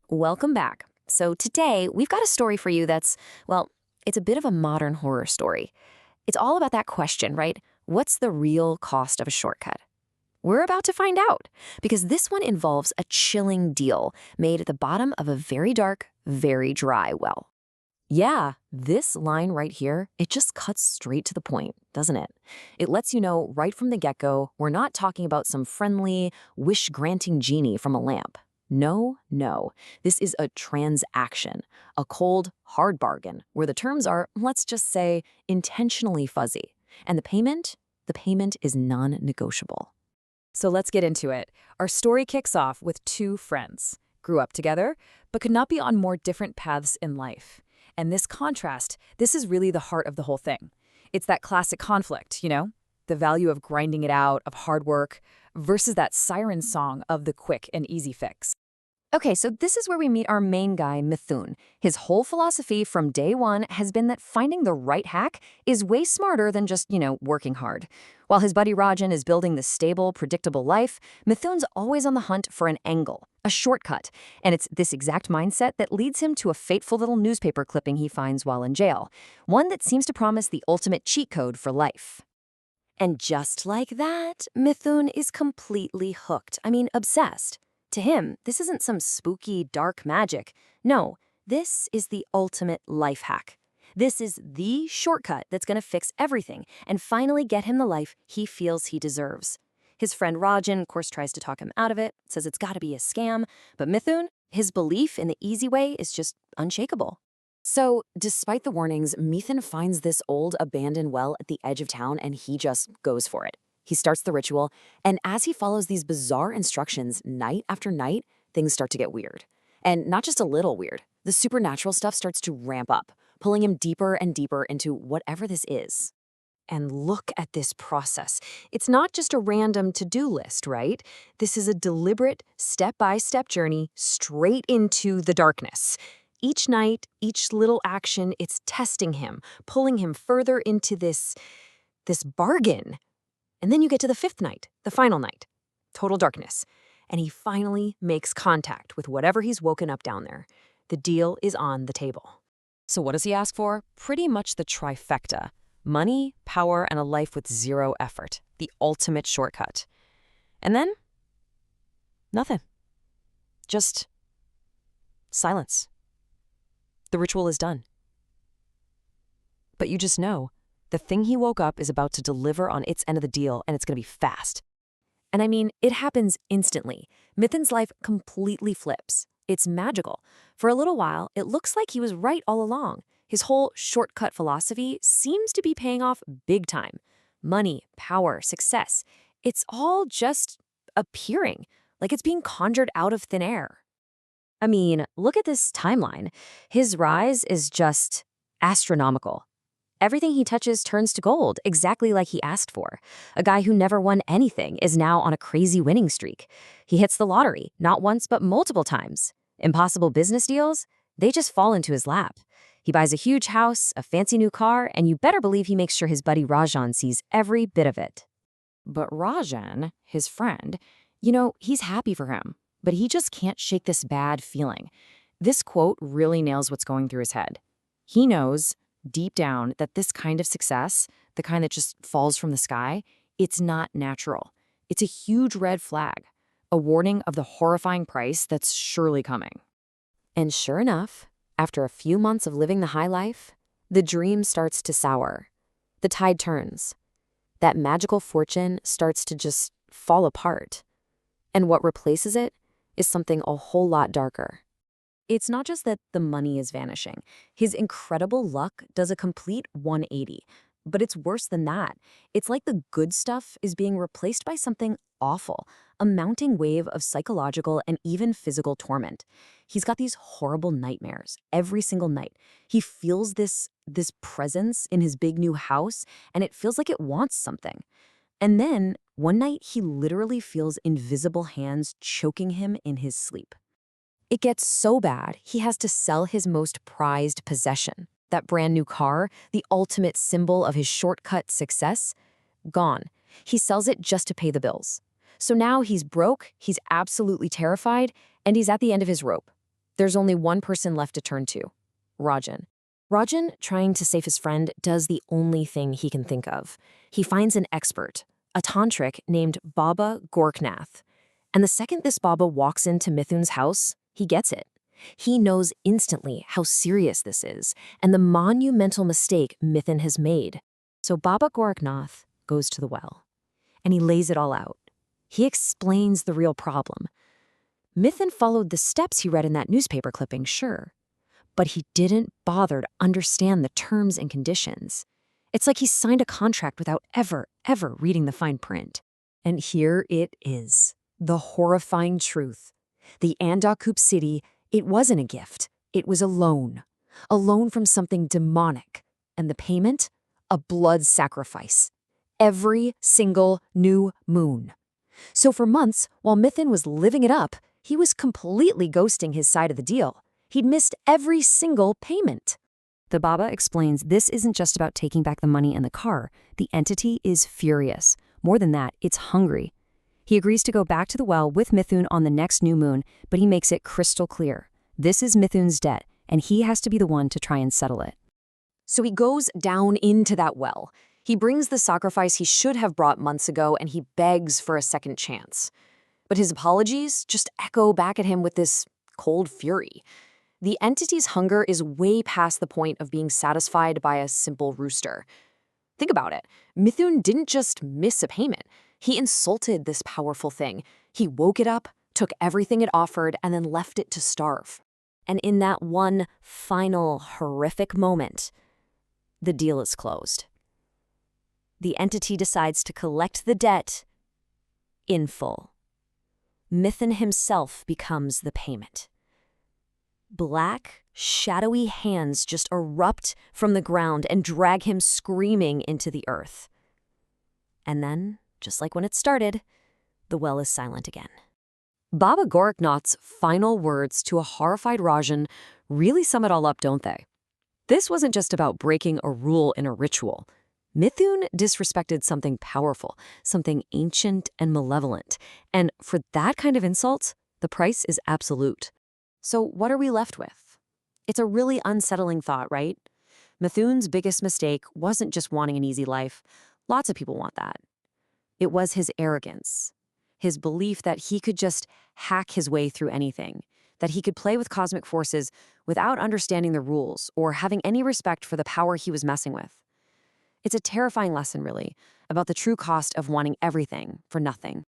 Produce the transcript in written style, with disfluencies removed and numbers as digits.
Welcome back. So today we've got a story for you that's, well, it's a bit of a modern horror story. It's all about that question, right? What's the real cost of a shortcut? We're about to find out because this one involves a chilling deal made at the bottom of a very dark, very dry well. Yeah, this line right here, it just cuts straight to the point, doesn't it? It lets you know right from the get-go, we're not talking about some friendly, wish-granting genie from a lamp. No, no. This is a transaction, a cold, hard bargain where the terms are, let's just say, intentionally fuzzy. And the payment? The payment is non-negotiable. So let's get into it. Our story kicks off with two friends. Grew up together, but could not be on more different paths in life. And this contrast, this is really the heart of the whole thing. It's that classic conflict, the value of grinding it out, of hard work, versus that siren song of the quick and easy fix. Okay, so this is where we meet our main guy, Mithun. His whole philosophy from day one has been that finding the right hack is way smarter than just, working hard. While his buddy Rajan is building the stable, predictable life, Mithun's always on the hunt for an angle, a shortcut. And it's this exact mindset that leads him to a fateful little newspaper clipping he finds while in jail, one that seems to promise the ultimate cheat code for life. And just like that, Mithun is completely hooked. I mean, obsessed. To him, this isn't some spooky, dark magic. No, this is the ultimate life hack. This is the shortcut that's going to fix everything and finally get him the life he feels he deserves. His friend Rajan, of course, tries to talk him out of it, says it's got to be a scam, but Mithun, his belief in the easy way is just unshakable. So, despite the warnings, Mithun finds this old, abandoned well at the edge of town and he just goes for it. He starts the ritual, and as he follows these bizarre instructions night after night, things start to get weird. And not just a little weird. The supernatural stuff starts to ramp up, pulling him deeper and deeper into whatever this is. And look at this process. It's not just a random to-do list, right? This is a deliberate, step-by-step journey straight into the darkness. Each night, each little action, it's testing him, pulling him further into this bargain. And then you get to the fifth night, the final night, total darkness. And he finally makes contact with whatever he's woken up down there. The deal is on the table. So what does he ask for? Pretty much the trifecta. Money, power, and a life with zero effort. The ultimate shortcut. And then? Nothing. Just silence. The ritual is done. But you just know, the thing he woke up is about to deliver on its end of the deal, and it's going to be fast. And I mean, it happens instantly. Mithun's life completely flips. It's magical. For a little while, it looks like he was right all along. His whole shortcut philosophy seems to be paying off big time. Money, power, success. It's all just appearing, like it's being conjured out of thin air. I mean, look at this timeline. His rise is just astronomical. Everything he touches turns to gold, exactly like he asked for. A guy who never won anything is now on a crazy winning streak. He hits the lottery, not once but multiple times. Impossible business deals? They just fall into his lap. He buys a huge house, a fancy new car, and you better believe he makes sure his buddy Rajan sees every bit of it. But Rajan, his friend, he's happy for him, but he just can't shake this bad feeling. This quote really nails what's going through his head. He knows deep down that this kind of success, the kind that just falls from the sky, it's not natural. It's a huge red flag, a warning of the horrifying price that's surely coming. And sure enough, after a few months of living the high life, the dream starts to sour. The tide turns. That magical fortune starts to just fall apart. And what replaces it is something a whole lot darker. It's not just that the money is vanishing. His incredible luck does a complete 180. But it's worse than that. It's like the good stuff is being replaced by something awful, a mounting wave of psychological and even physical torment. He's got these horrible nightmares every single night. He feels this presence in his big new house, and it feels like it wants something. And then, one night, he literally feels invisible hands choking him in his sleep. It gets so bad, he has to sell his most prized possession. That brand new car, the ultimate symbol of his shortcut success, gone. He sells it just to pay the bills. So now he's broke, he's absolutely terrified, and he's at the end of his rope. There's only one person left to turn to, Rajan. Rajan, trying to save his friend, does the only thing he can think of. He finds an expert, a tantric named Baba Gorknath. And the second this Baba walks into Mithun's house, he gets it. He knows instantly how serious this is and the monumental mistake Mithun has made. So Baba Gorknath goes to the well, and he lays it all out. He explains the real problem. Mithun followed the steps he read in that newspaper clipping, sure, but he didn't bother to understand the terms and conditions. It's like he signed a contract without ever reading the fine print. And here it is, the horrifying truth. The Andakup city, it wasn't a gift. It was a loan from something demonic. And the payment? A blood sacrifice. Every single new moon. So for months, while Mithun was living it up, he was completely ghosting his side of the deal. He'd missed every single payment. The Baba explains this isn't just about taking back the money and the car. The entity is furious. More than that, it's hungry. He agrees to go back to the well with Mithun on the next new moon, but he makes it crystal clear. This is Mithun's debt, and he has to be the one to try and settle it. So he goes down into that well. He brings the sacrifice he should have brought months ago, and he begs for a second chance. But his apologies just echo back at him with this cold fury. The entity's hunger is way past the point of being satisfied by a simple rooster. Think about it. Mithun didn't just miss a payment. He insulted this powerful thing. He woke it up, took everything it offered, and then left it to starve. And in that one final horrific moment, the deal is closed. The entity decides to collect the debt in full. Mithun himself becomes the payment. Black, shadowy hands just erupt from the ground and drag him screaming into the earth. And then, just like when it started, the well is silent again. Baba Gorknath's final words to a horrified Rajan really sum it all up, don't they? This wasn't just about breaking a rule in a ritual. Mithun disrespected something powerful, something ancient and malevolent. And for that kind of insult, the price is absolute. So what are we left with? It's a really unsettling thought, right? Mithun's biggest mistake wasn't just wanting an easy life. Lots of people want that. It was his arrogance, his belief that he could just hack his way through anything, that he could play with cosmic forces without understanding the rules or having any respect for the power he was messing with. It's a terrifying lesson, really, about the true cost of wanting everything for nothing.